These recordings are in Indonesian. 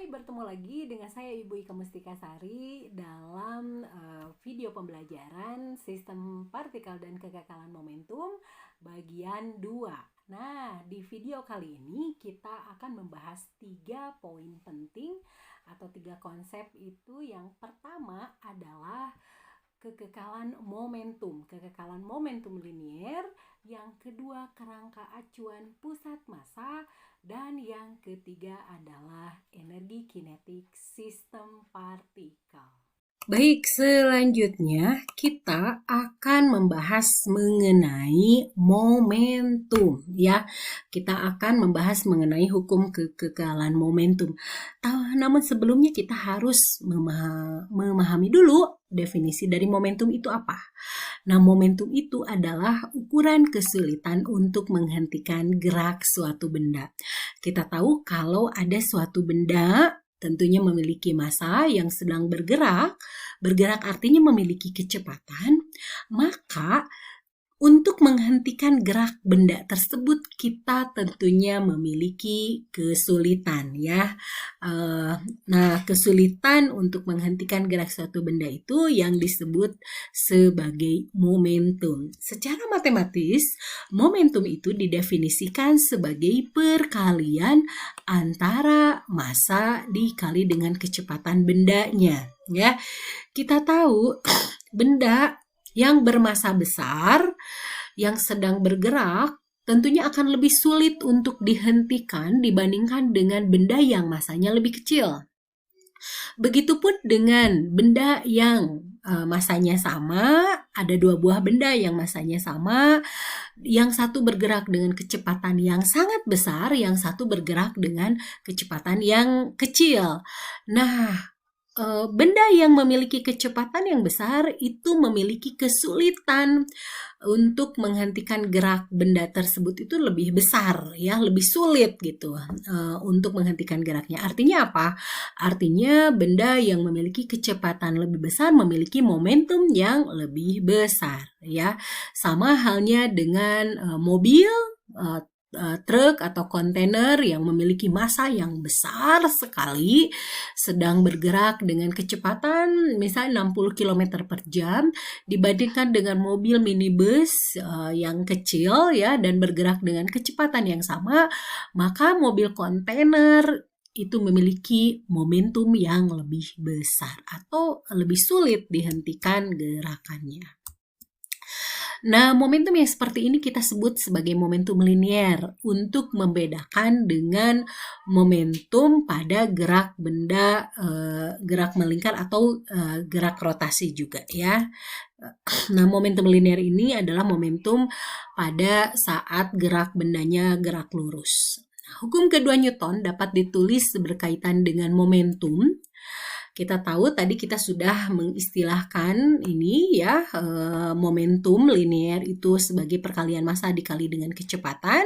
Bertemu lagi dengan saya Ibu Ika Mustika Sari dalam video pembelajaran sistem partikel dan kekekalan momentum bagian 2. Nah, di video kali ini kita akan membahas 3 poin penting atau 3 konsep itu. Yang pertama adalah kekekalan momentum linier, yang kedua kerangka acuan pusat massa, dan yang ketiga adalah energi kinetik sistem partikel. Baik, selanjutnya kita akan membahas mengenai momentum ya. Kita akan membahas mengenai hukum kekekalan momentum. Namun sebelumnya kita harus memahami dulu definisi dari momentum itu apa. Nah, momentum itu adalah ukuran kesulitan untuk menghentikan gerak suatu benda. Kita tahu kalau ada suatu benda tentunya memiliki massa yang sedang bergerak artinya memiliki kecepatan, maka untuk menghentikan gerak benda tersebut kita tentunya memiliki kesulitan ya. Nah, kesulitan untuk menghentikan gerak suatu benda itu yang disebut sebagai momentum. Secara matematis, momentum itu didefinisikan sebagai perkalian antara massa dikali dengan kecepatan bendanya ya. Kita tahu benda yang bermassa besar, yang sedang bergerak, tentunya akan lebih sulit untuk dihentikan dibandingkan dengan benda yang massanya lebih kecil. Begitupun dengan benda yang massanya sama, ada 2 buah benda yang massanya sama, yang satu bergerak dengan kecepatan yang sangat besar, yang satu bergerak dengan kecepatan yang kecil. Nah, benda yang memiliki kecepatan yang besar itu memiliki kesulitan untuk menghentikan gerak benda tersebut itu lebih besar ya, lebih sulit gitu untuk menghentikan geraknya. Artinya apa? Artinya benda yang memiliki kecepatan lebih besar memiliki momentum yang lebih besar ya. Sama halnya dengan mobil, truk atau kontainer yang memiliki massa yang besar sekali sedang bergerak dengan kecepatan misalnya 60 km per jam dibandingkan dengan mobil minibus yang kecil ya dan bergerak dengan kecepatan yang sama, maka mobil kontainer itu memiliki momentum yang lebih besar atau lebih sulit dihentikan gerakannya. Nah, momentum yang seperti ini kita sebut sebagai momentum linier untuk membedakan dengan momentum pada gerak benda, gerak melingkar atau gerak rotasi juga ya. Nah, momentum linier ini adalah momentum pada saat gerak bendanya gerak lurus. Hukum kedua Newton dapat ditulis berkaitan dengan momentum. Kita tahu tadi kita sudah mengistilahkan ini ya, momentum linier itu sebagai perkalian massa dikali dengan kecepatan.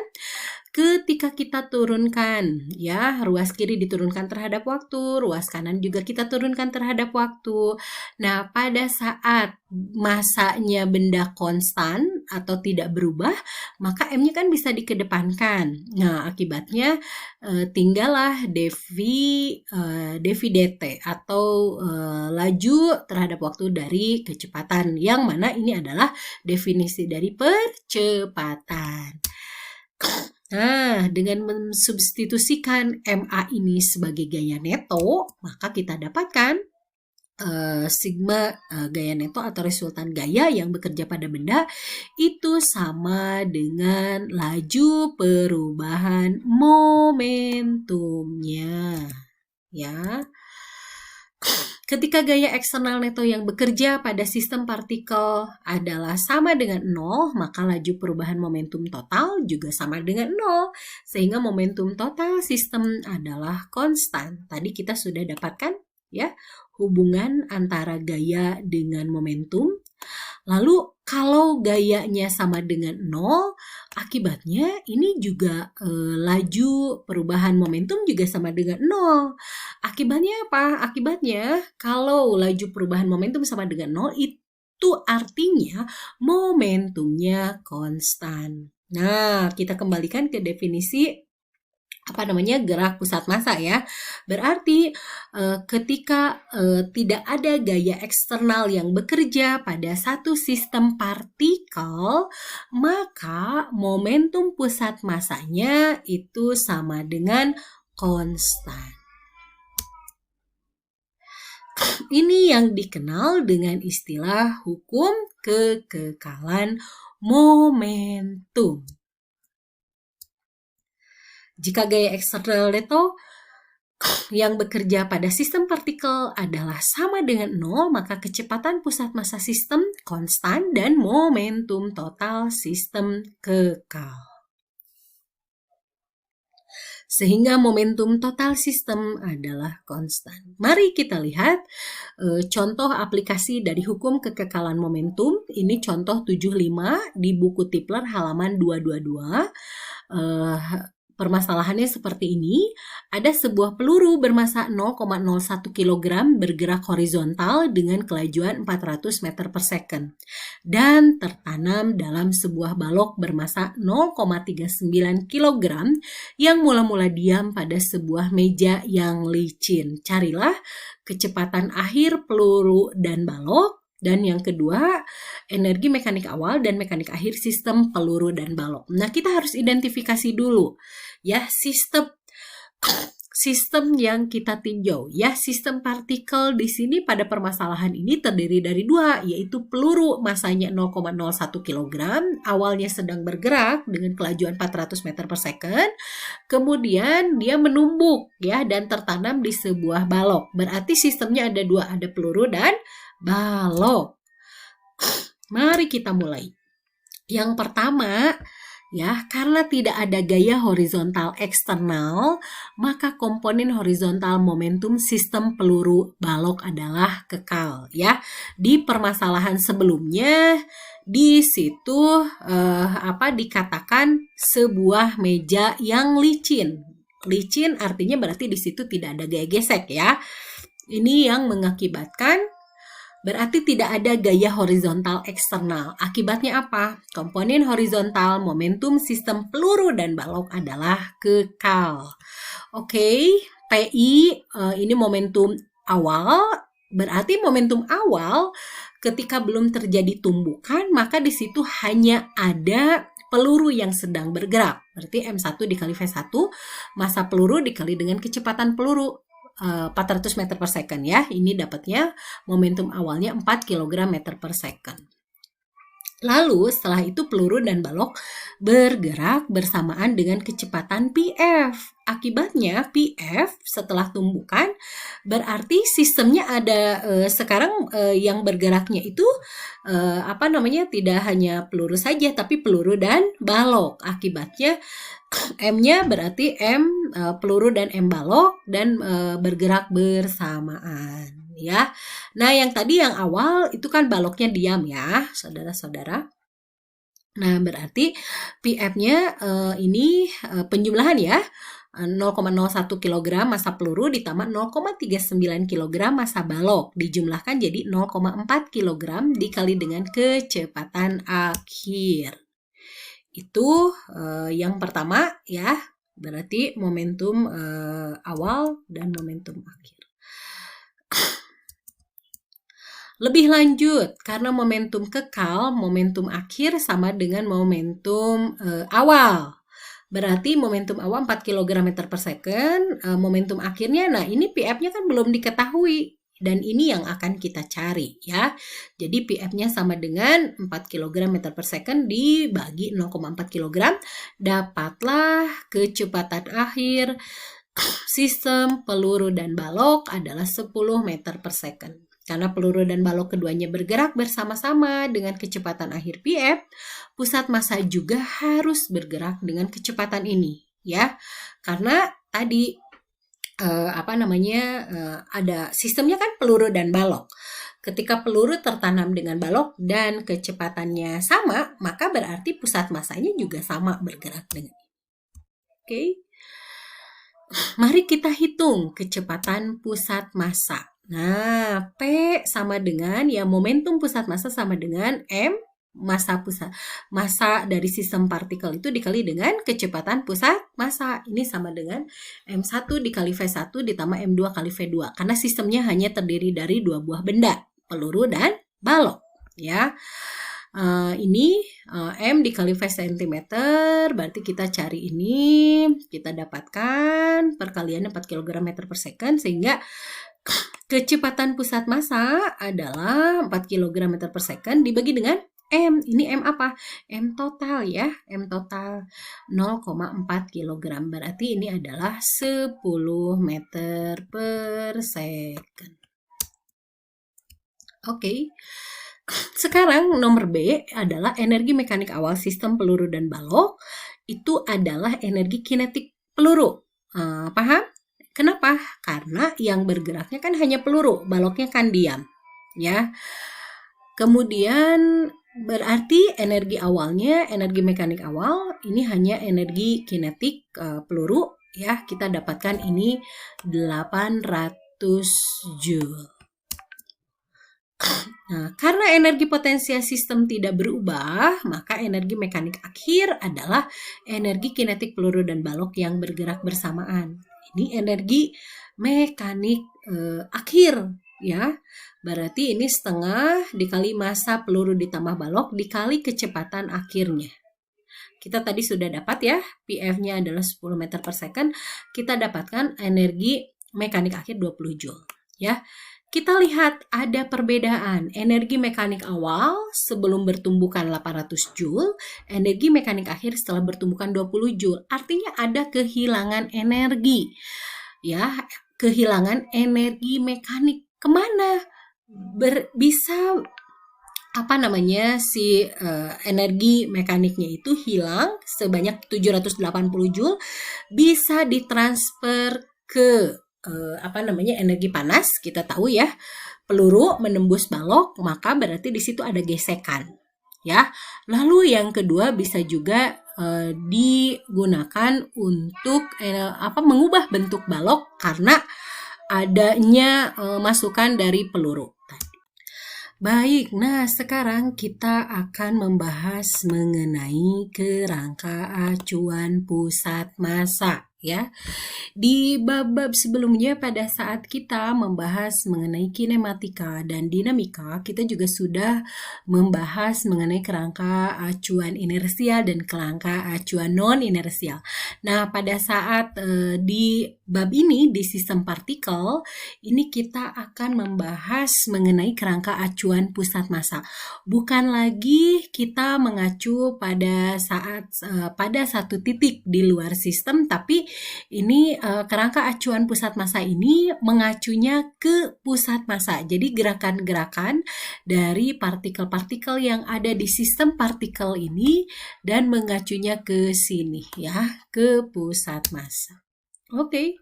Ketika kita turunkan ya, ruas kiri diturunkan terhadap waktu, ruas kanan juga kita turunkan terhadap waktu. Nah, pada saat massanya benda konstan atau tidak berubah, maka M-nya kan bisa dikedepankan. Nah, akibatnya tinggallah dv dt atau laju terhadap waktu dari kecepatan, yang mana ini adalah definisi dari percepatan. Nah, dengan mensubstitusikan MA ini sebagai gaya neto, maka kita dapatkan sigma gaya neto atau resultan gaya yang bekerja pada benda itu sama dengan laju perubahan momentumnya ya. Ketika gaya eksternal neto yang bekerja pada sistem partikel adalah sama dengan 0, maka laju perubahan momentum total juga sama dengan 0. Sehingga momentum total sistem adalah konstan. Tadi kita sudah dapatkan ya hubungan antara gaya dengan momentum. Lalu kalau gayanya sama dengan 0, akibatnya ini juga laju perubahan momentum juga sama dengan 0. Akibatnya apa? Akibatnya kalau laju perubahan momentum sama dengan 0 itu artinya momentumnya konstan. Nah, kita kembalikan ke definisi gerak pusat massa ya. Berarti ketika tidak ada gaya eksternal yang bekerja pada satu sistem partikel, maka momentum pusat massanya itu sama dengan konstan. Ini yang dikenal dengan istilah hukum kekekalan momentum. Jika gaya eksternal itu yang bekerja pada sistem partikel adalah sama dengan 0, maka kecepatan pusat massa sistem konstan dan momentum total sistem kekal. Sehingga momentum total sistem adalah konstan. Mari kita lihat contoh aplikasi dari hukum kekekalan momentum. Ini contoh 75 di buku Tipler halaman 222. Permasalahannya seperti ini. Ada sebuah peluru bermassa 0,01 kg bergerak horizontal dengan kelajuan 400 meter per second dan tertanam dalam sebuah balok bermassa 0,39 kg yang mula-mula diam pada sebuah meja yang licin. Carilah kecepatan akhir peluru dan balok. Dan yang kedua, energi mekanik awal dan mekanik akhir sistem peluru dan balok. Nah, kita harus identifikasi dulu ya sistem yang kita tinjau ya. Sistem partikel di sini pada permasalahan ini terdiri dari dua, yaitu peluru massanya 0,01 kg, awalnya sedang bergerak dengan kelajuan 400 meter per second, kemudian dia menumbuk ya dan tertanam di sebuah balok. Berarti sistemnya ada dua, ada peluru dan balok. Mari kita mulai. Yang pertama, ya, karena tidak ada gaya horizontal eksternal, maka komponen horizontal momentum sistem peluru balok adalah kekal, ya. Di permasalahan sebelumnya, di situ dikatakan sebuah meja yang licin. Licin artinya berarti di situ tidak ada gaya gesek, ya. Ini yang mengakibatkan berarti tidak ada gaya horizontal eksternal. Akibatnya apa? Komponen horizontal momentum sistem peluru dan balok adalah kekal. Oke, PI ini momentum awal. Berarti momentum awal ketika belum terjadi tumbukan, maka di situ hanya ada peluru yang sedang bergerak. Berarti M1 dikali V1, massa peluru dikali dengan kecepatan peluru. 400 meter per second ya. Ini dapatnya momentum awalnya 4 kg meter per second. Lalu setelah itu peluru dan balok bergerak bersamaan dengan kecepatan PF. Akibatnya PF setelah tumbukan berarti sistemnya ada sekarang yang bergeraknya itu tidak hanya peluru saja tapi peluru dan balok. Akibatnya M-nya berarti M peluru dan M balok dan bergerak bersamaan ya. Nah, yang tadi yang awal itu kan baloknya diam ya, saudara-saudara. Nah, berarti PF-nya ini penjumlahan ya. 0,01 kg massa peluru ditambah 0,39 kg massa balok dijumlahkan jadi 0,4 kg dikali dengan kecepatan akhir. Itu yang pertama ya, berarti momentum awal dan momentum akhir. Lebih lanjut, karena momentum kekal, momentum akhir sama dengan momentum awal. Berarti momentum awal 4 kg meter per second, momentum akhirnya, nah ini PF-nya kan belum diketahui. Dan ini yang akan kita cari ya. Jadi PF-nya sama dengan 4 kg meter per second dibagi 0,4 kg. Dapatlah kecepatan akhir sistem peluru dan balok adalah 10 meter per second. Karena peluru dan balok keduanya bergerak bersama-sama dengan kecepatan akhir PF, pusat massa juga harus bergerak dengan kecepatan ini ya. Karena tadi ada sistemnya kan peluru dan balok. Ketika peluru tertanam dengan balok dan kecepatannya sama, maka berarti pusat massanya juga sama bergerak dengan ini. Oke. Mari kita hitung kecepatan pusat massa. Nah, P sama dengan ya momentum pusat massa sama dengan M massa dari sistem partikel itu dikali dengan kecepatan pusat massa. Ini sama dengan M1 dikali V1 ditambah M2 kali V2. Karena sistemnya hanya terdiri dari dua buah benda, peluru dan balok. Ya, ini M dikali V cm, berarti kita cari ini, kita dapatkan perkaliannya 4 kg meter per second, sehingga kecepatan pusat massa adalah 4 kg meter per second dibagi dengan M. Ini M apa? M total ya. M total 0,4 kg. Berarti ini adalah 10 meter per second. Oke. Sekarang nomor B adalah energi mekanik awal sistem peluru dan balok. Itu adalah energi kinetik peluru. Paham? Kenapa? Karena yang bergeraknya kan hanya peluru, baloknya kan diam. Ya. Kemudian berarti energi awalnya, energi mekanik awal ini hanya energi kinetik peluru ya. Kita dapatkan ini 800 Joule. Nah, karena energi potensial sistem tidak berubah, maka energi mekanik akhir adalah energi kinetik peluru dan balok yang bergerak bersamaan. Ini energi mekanik akhir ya. Berarti ini setengah dikali massa peluru ditambah balok dikali kecepatan akhirnya. Kita tadi sudah dapat ya, PF-nya adalah 10 meter per second. Kita dapatkan energi mekanik akhir 20 Joule ya. Kita lihat ada perbedaan energi mekanik awal sebelum bertumbukan 800 Joule, energi mekanik akhir setelah bertumbukan 20 Joule. Artinya ada kehilangan energi. Ya, kehilangan energi mekanik. Kemana? Bisa energi mekaniknya itu hilang sebanyak 780 Joule, bisa ditransfer ke energi panas. Kita tahu ya, peluru menembus balok, maka berarti di situ ada gesekan ya. Lalu yang kedua bisa juga digunakan untuk mengubah bentuk balok karena adanya masukan dari peluru. Baik, nah sekarang kita akan membahas mengenai kerangka acuan pusat massa ya. Di bab-bab sebelumnya pada saat kita membahas mengenai kinematika dan dinamika, kita juga sudah membahas mengenai kerangka acuan inersial dan kerangka acuan non-inersial. Nah, pada saat di bab ini, di sistem partikel, ini kita akan membahas mengenai kerangka acuan pusat massa. Bukan lagi kita mengacu pada satu titik di luar sistem, tapi ini kerangka acuan pusat massa ini mengacunya ke pusat massa. Jadi gerakan-gerakan dari partikel-partikel yang ada di sistem partikel ini dan mengacunya ke sini ya, ke pusat massa. Oke.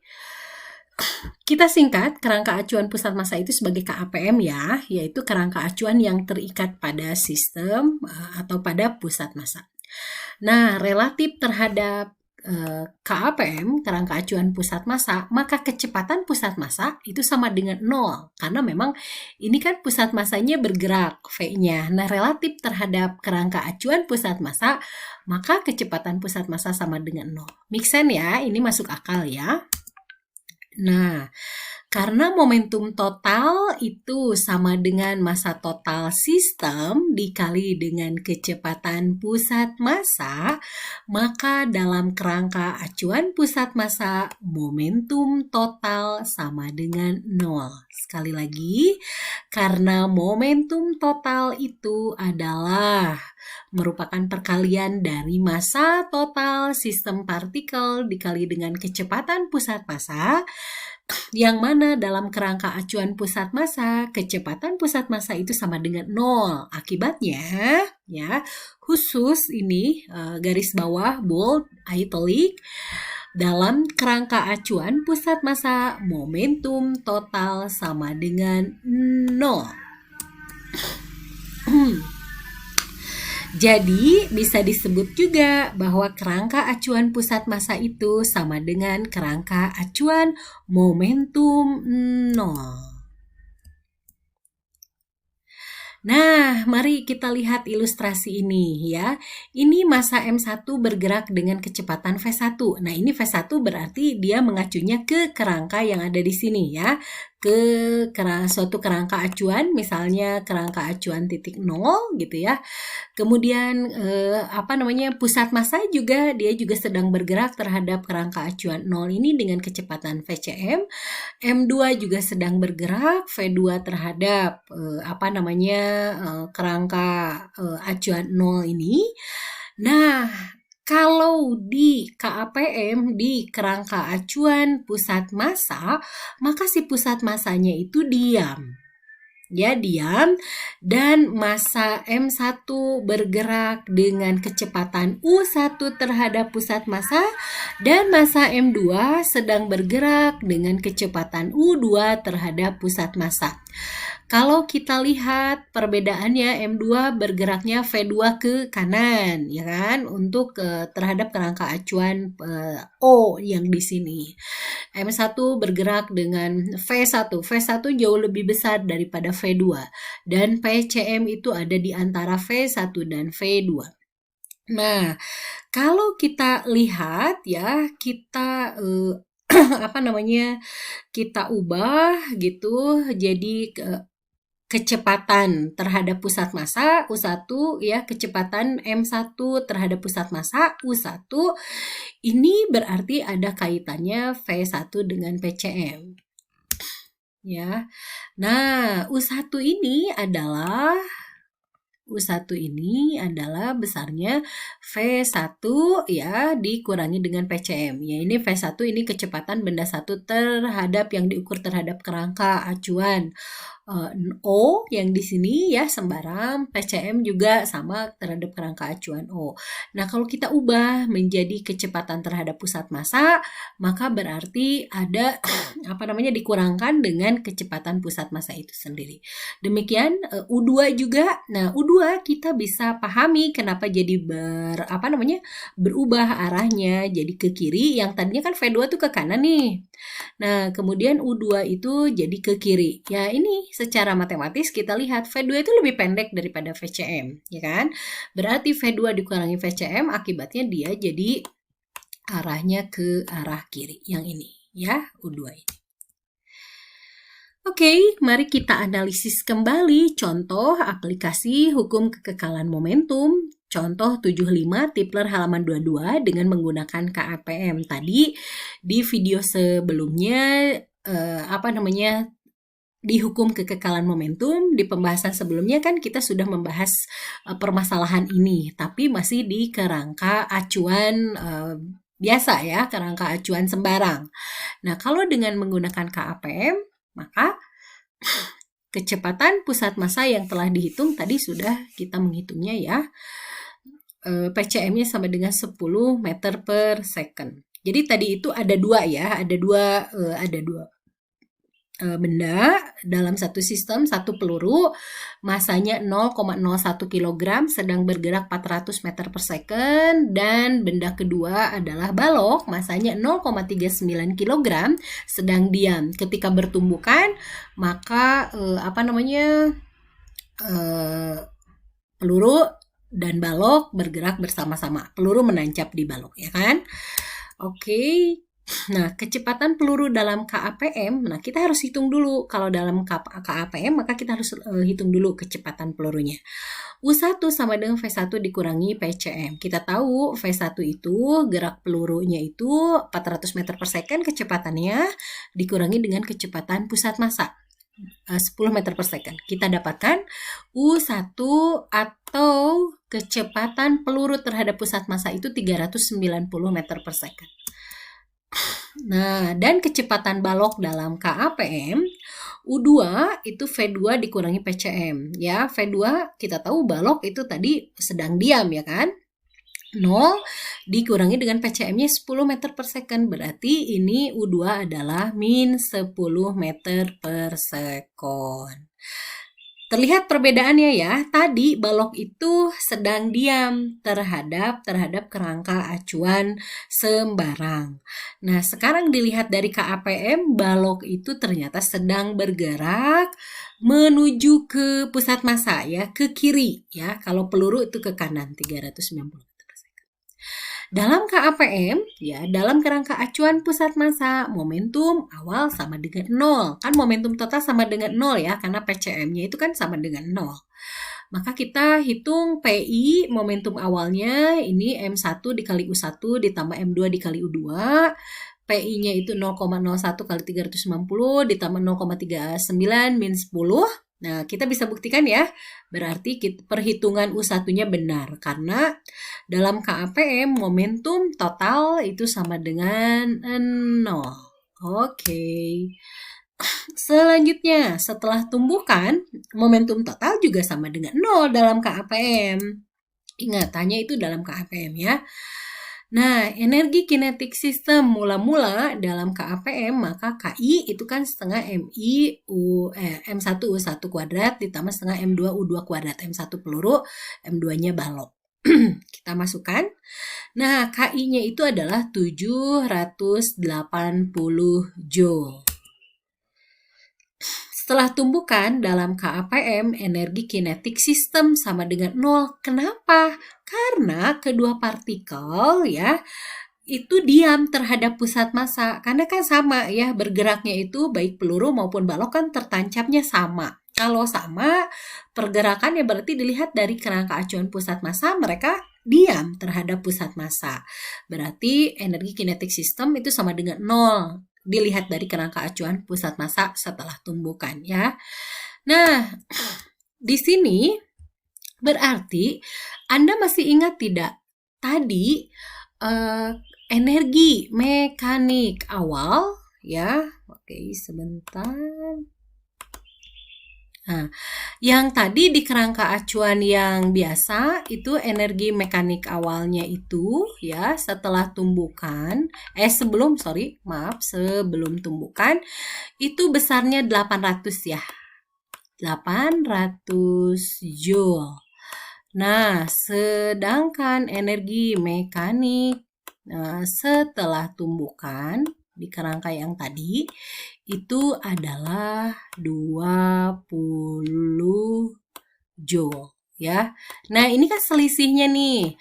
Kita singkat kerangka acuan pusat massa itu sebagai KAPM ya, yaitu kerangka acuan yang terikat pada sistem atau pada pusat massa. Nah, relatif terhadap KAPM, kerangka acuan pusat massa, maka kecepatan pusat massa itu sama dengan 0. Karena memang ini kan pusat massanya bergerak, V-nya. Nah, relatif terhadap kerangka acuan pusat massa, maka kecepatan pusat massa sama dengan 0. Make sense ya? Ini masuk akal ya? Nah, karena momentum total itu sama dengan massa total sistem dikali dengan kecepatan pusat massa, maka dalam kerangka acuan pusat massa, momentum total sama dengan 0. Sekali lagi, karena momentum total itu adalah merupakan perkalian dari massa total sistem partikel dikali dengan kecepatan pusat massa, yang mana dalam kerangka acuan pusat massa, kecepatan pusat massa itu sama dengan 0. Akibatnya, ya, khusus ini garis bawah bold italic, dalam kerangka acuan pusat massa, momentum total sama dengan 0. Jadi, bisa disebut juga bahwa kerangka acuan pusat massa itu sama dengan kerangka acuan momentum 0. Nah, mari kita lihat ilustrasi ini ya. Ini massa M1 bergerak dengan kecepatan V1. Nah, ini V1 berarti dia mengacunya ke kerangka yang ada di sini ya. Ke suatu kerangka acuan, misalnya kerangka acuan titik 0 gitu ya. Kemudian pusat massa juga dia juga sedang bergerak terhadap kerangka acuan 0 ini dengan kecepatan VCM. M2 juga sedang bergerak V2 terhadap kerangka acuan 0 ini. Nah, kalau di KAPM di kerangka acuan pusat massa, maka si pusat massanya itu diam. Ya, diam dan massa M1 bergerak dengan kecepatan U1 terhadap pusat massa dan massa M2 sedang bergerak dengan kecepatan U2 terhadap pusat massa. Kalau kita lihat perbedaannya, M2 bergeraknya V2 ke kanan, ya kan, untuk terhadap kerangka acuan O yang di sini. M1 bergerak dengan V1. V1 jauh lebih besar daripada V2 dan PCM itu ada di antara V1 dan V2. Nah, kalau kita lihat ya, kita kita ubah gitu jadi kecepatan terhadap pusat massa U1 ya, kecepatan M1 terhadap pusat massa U1 ini berarti ada kaitannya V1 dengan PCM. Ya. Nah, U1 ini adalah besarnya V1 ya dikurangi dengan PCM. Ya, ini V1 ini kecepatan benda satu terhadap yang diukur terhadap kerangka acuan O yang di sini ya sembarang, PCM juga sama terhadap kerangka acuan O. Nah, kalau kita ubah menjadi kecepatan terhadap pusat massa, maka berarti ada dikurangkan dengan kecepatan pusat massa itu sendiri. Demikian U2 juga. Nah, U2 kita bisa pahami kenapa jadi berubah arahnya jadi ke kiri. Yang tadinya kan V2 tuh ke kanan nih. Nah, kemudian U2 itu jadi ke kiri. Ya, ini secara matematis kita lihat V2 itu lebih pendek daripada VCM, ya kan? Berarti V2 dikurangi VCM, akibatnya dia jadi arahnya ke arah kiri. Yang ini, ya, U2 ini. Oke, mari kita analisis kembali contoh aplikasi hukum kekekalan momentum. Contoh 75 Tipler halaman 22 dengan menggunakan KAPM. Tadi di video sebelumnya di hukum kekekalan momentum, di pembahasan sebelumnya kan kita sudah membahas permasalahan ini, tapi masih di kerangka acuan biasa ya, kerangka acuan sembarang. Nah, kalau dengan menggunakan KAPM, maka kecepatan pusat massa yang telah dihitung tadi sudah kita menghitungnya ya. PCM-nya sama dengan 10 meter per second. Jadi tadi itu ada dua ya, ada dua benda dalam satu sistem, satu peluru masanya 0,01 kg sedang bergerak 400 meter per second, dan benda kedua adalah balok masanya 0,39 kg sedang diam. Ketika bertumbukan maka peluru dan balok bergerak bersama-sama. Peluru menancap di balok, ya kan? Oke. Nah, kecepatan peluru dalam KAPM, nah kita harus hitung dulu. Kalau dalam KAPM, maka kita harus hitung dulu kecepatan pelurunya. U1 sama dengan V1 dikurangi PCM. Kita tahu V1 itu gerak pelurunya itu 400 meter per second kecepatannya dikurangi dengan kecepatan pusat massa 10 meter per second. Kita dapatkan U1 atau kecepatan peluru terhadap pusat massa itu 390 meter per second. Nah, dan kecepatan balok dalam KAPM, U2 itu V2 dikurangi PCM. Ya, V2 kita tahu balok itu tadi sedang diam, ya kan? 0 dikurangi dengan PCM-nya 10 meter per second. Berarti ini U2 adalah min 10 meter per second. Terlihat perbedaannya ya. Tadi balok itu sedang diam terhadap kerangka acuan sembarang. Nah, sekarang dilihat dari KAPM, balok itu ternyata sedang bergerak menuju ke pusat massa ya, ke kiri ya. Kalau peluru itu ke kanan 390. Dalam KAPM, ya, dalam kerangka acuan pusat massa, momentum awal sama dengan 0. Kan momentum total sama dengan 0 ya, karena PCM-nya itu kan sama dengan 0. Maka kita hitung PI, momentum awalnya, ini M1 dikali U1 ditambah M2 dikali U2. PI-nya itu 0,01 kali 390 ditambah 0,39 min 10. Nah, kita bisa buktikan ya, berarti perhitungan U1-nya benar, karena dalam KAPM momentum total itu sama dengan 0. Oke. Selanjutnya, setelah tumbukan, momentum total juga sama dengan 0 dalam KAPM. Ingat, tanya itu dalam KAPM ya. Nah, energi kinetik sistem mula-mula dalam KAPM, maka KI itu kan setengah MI M1 U1 kuadrat ditambah setengah M2 U2 kuadrat. M1 peluru, M2-nya balok. Kita masukkan. Nah, KI-nya itu adalah 780 Joule. Setelah tumbukan dalam KAPM, energi kinetik sistem sama dengan 0. Kenapa? Karena kedua partikel ya itu diam terhadap pusat massa. Karena kan sama ya, bergeraknya itu baik peluru maupun balok kan tertancapnya sama. Kalau sama, pergerakannya berarti dilihat dari kerangka acuan pusat massa, mereka diam terhadap pusat massa. Berarti energi kinetik sistem itu sama dengan 0. Dilihat dari kerangka acuan pusat massa setelah tumbukan ya. Nah, di sini berarti Anda masih ingat tidak tadi energi mekanik awal ya. Oke, sebentar. Nah, yang tadi di kerangka acuan yang biasa itu energi mekanik awalnya itu ya setelah tumbukan sebelum tumbukan itu besarnya 800 ya. 800 Joule. Nah, sedangkan energi mekanik setelah tumbukan di kerangka yang tadi itu adalah 20 Joule ya. Nah, ini kan selisihnya nih.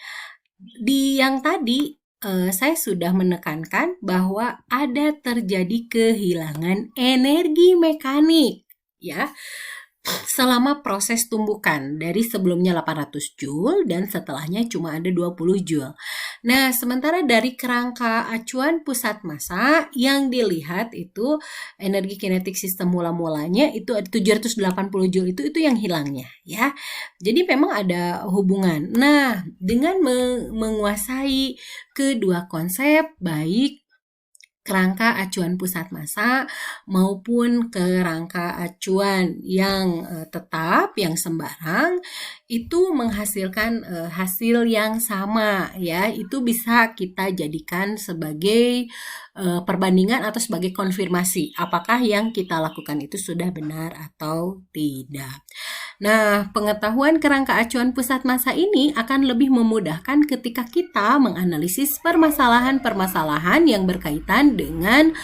Di yang tadi saya sudah menekankan bahwa ada terjadi kehilangan energi mekanik ya selama proses tumbukan dari sebelumnya 800 Joule dan setelahnya cuma ada 20 Joule. Nah, sementara dari kerangka acuan pusat massa yang dilihat itu energi kinetik sistem mula-mulanya itu ada 780 Joule itu yang hilangnya ya. Jadi memang ada hubungan. Nah, dengan menguasai kedua konsep baik kerangka acuan pusat massa maupun kerangka acuan yang tetap, yang sembarang, itu menghasilkan hasil yang sama ya. Itu bisa kita jadikan sebagai perbandingan atau sebagai konfirmasi apakah yang kita lakukan itu sudah benar atau tidak. Nah, pengetahuan kerangka acuan pusat massa ini akan lebih memudahkan ketika kita menganalisis permasalahan-permasalahan yang berkaitan dengan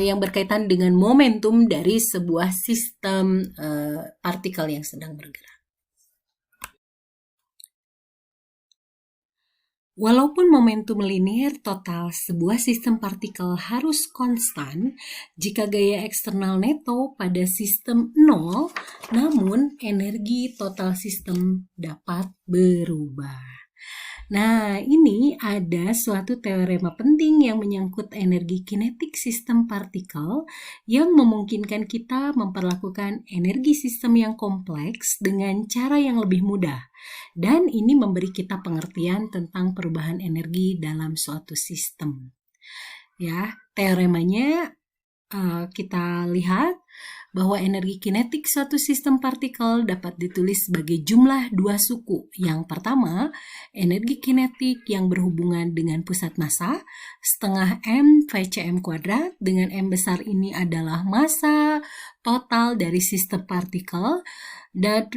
yang berkaitan dengan momentum dari sebuah sistem partikel yang sedang bergerak. Walaupun momentum linear total sebuah sistem partikel harus konstan, jika gaya eksternal neto pada sistem 0, namun energi total sistem dapat berubah. Nah, ini ada suatu teorema penting yang menyangkut energi kinetik sistem partikel yang memungkinkan kita memperlakukan energi sistem yang kompleks dengan cara yang lebih mudah. Dan ini memberi kita pengertian tentang perubahan energi dalam suatu sistem. Ya, teoremanya kita lihat bahwa energi kinetik suatu sistem partikel dapat ditulis sebagai jumlah dua suku. Yang pertama, energi kinetik yang berhubungan dengan pusat massa, setengah M VCM kuadrat, dengan M besar ini adalah massa total dari sistem partikel, dan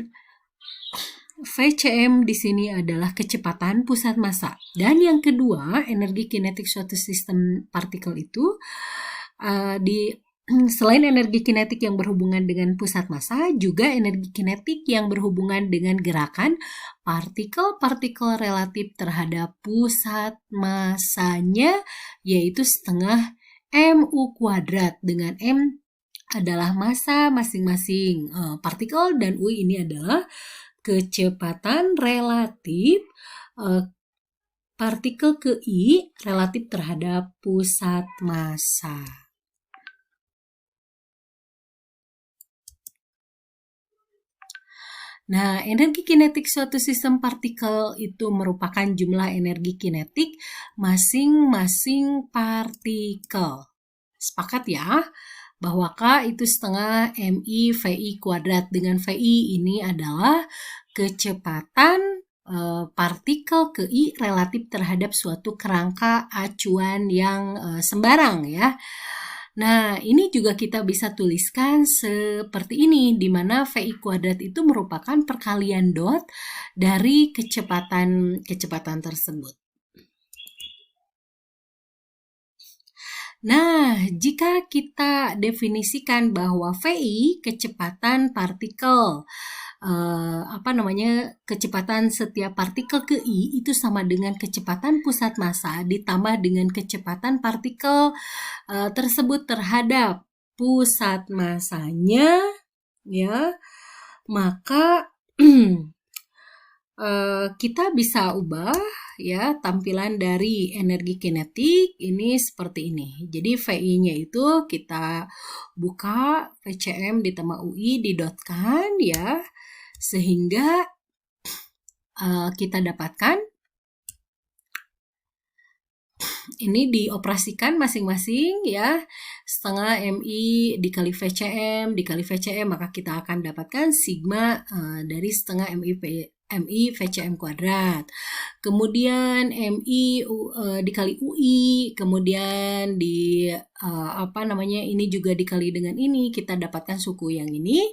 VCM di sini adalah kecepatan pusat massa. Dan yang kedua, energi kinetik suatu sistem partikel itu selain energi kinetik yang berhubungan dengan pusat massa, juga energi kinetik yang berhubungan dengan gerakan partikel-partikel relatif terhadap pusat massanya, yaitu setengah MU kuadrat, dengan M adalah massa masing-masing partikel dan U ini adalah kecepatan relatif partikel ke I relatif terhadap pusat massa. Nah, energi kinetik suatu sistem partikel itu merupakan jumlah energi kinetik masing-masing partikel. Sepakat ya, bahwa K itu setengah MI VI kuadrat, dengan VI ini adalah kecepatan partikel ke I relatif terhadap suatu kerangka acuan yang sembarang ya. Nah, ini juga kita bisa tuliskan seperti ini, di mana VI kuadrat itu merupakan perkalian dot dari kecepatan tersebut. Nah, jika kita definisikan bahwa VI kecepatan partikel, kecepatan setiap partikel ke I itu sama dengan kecepatan pusat massa ditambah dengan kecepatan partikel tersebut terhadap pusat massanya, ya, maka kita bisa ubah ya tampilan dari energi kinetik ini seperti ini. Jadi VI-nya itu kita buka VCM ditambah UI didotkan ya, sehingga kita dapatkan ini dioperasikan masing-masing ya, setengah MI dikali VCM, maka kita akan dapatkan sigma dari setengah MI VCM kuadrat. Kemudian MI dikali UI, kemudian ini juga dikali dengan ini, kita dapatkan suku yang ini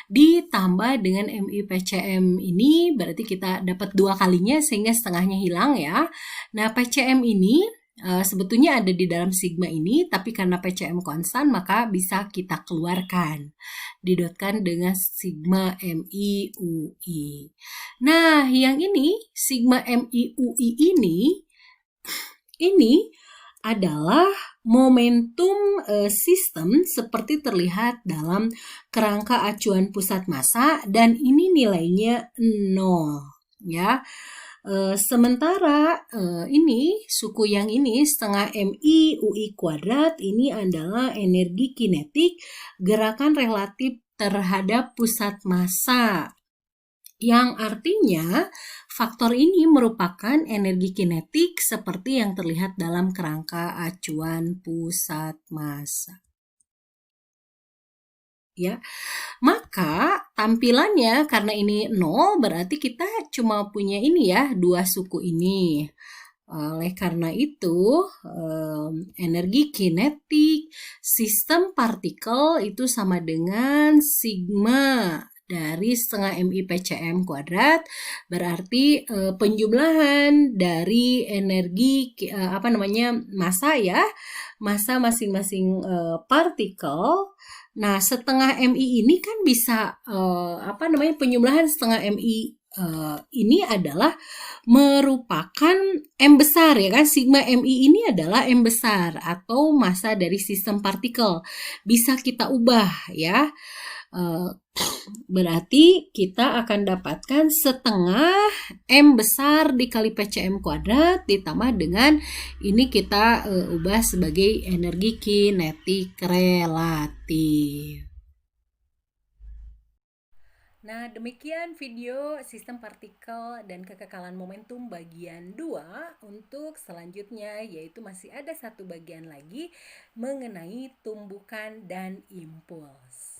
ditambah dengan MI PCM ini, berarti kita dapat dua kalinya sehingga setengahnya hilang ya. Nah, PCM ini sebetulnya ada di dalam sigma ini, tapi karena PCM konstan maka bisa kita keluarkan, didotkan dengan sigma MI UI. Nah, yang ini sigma MI UI ini adalah momentum sistem seperti terlihat dalam kerangka acuan pusat massa, dan ini nilainya 0 ya. Sementara ini suku yang ini setengah MI UI kuadrat ini adalah energi kinetik gerakan relatif terhadap pusat massa, yang artinya faktor ini merupakan energi kinetik seperti yang terlihat dalam kerangka acuan pusat massa. Ya, maka tampilannya karena ini 0 berarti kita cuma punya ini ya, dua suku ini. Oleh karena itu energi kinetik sistem partikel itu sama dengan sigma dari setengah MI PCM kuadrat, berarti penjumlahan dari energi massa ya, massa masing-masing partikel. Nah, setengah MI ini kan bisa penjumlahan setengah MI ini adalah merupakan M besar ya kan, sigma MI ini adalah M besar atau massa dari sistem partikel. Bisa kita ubah ya. Berarti kita akan dapatkan setengah M besar dikali PCM kuadrat ditambah dengan ini kita ubah sebagai energi kinetik relatif. Nah, demikian video sistem partikel dan kekekalan momentum bagian 2. Untuk selanjutnya, yaitu masih ada satu bagian lagi mengenai tumbukan dan impuls.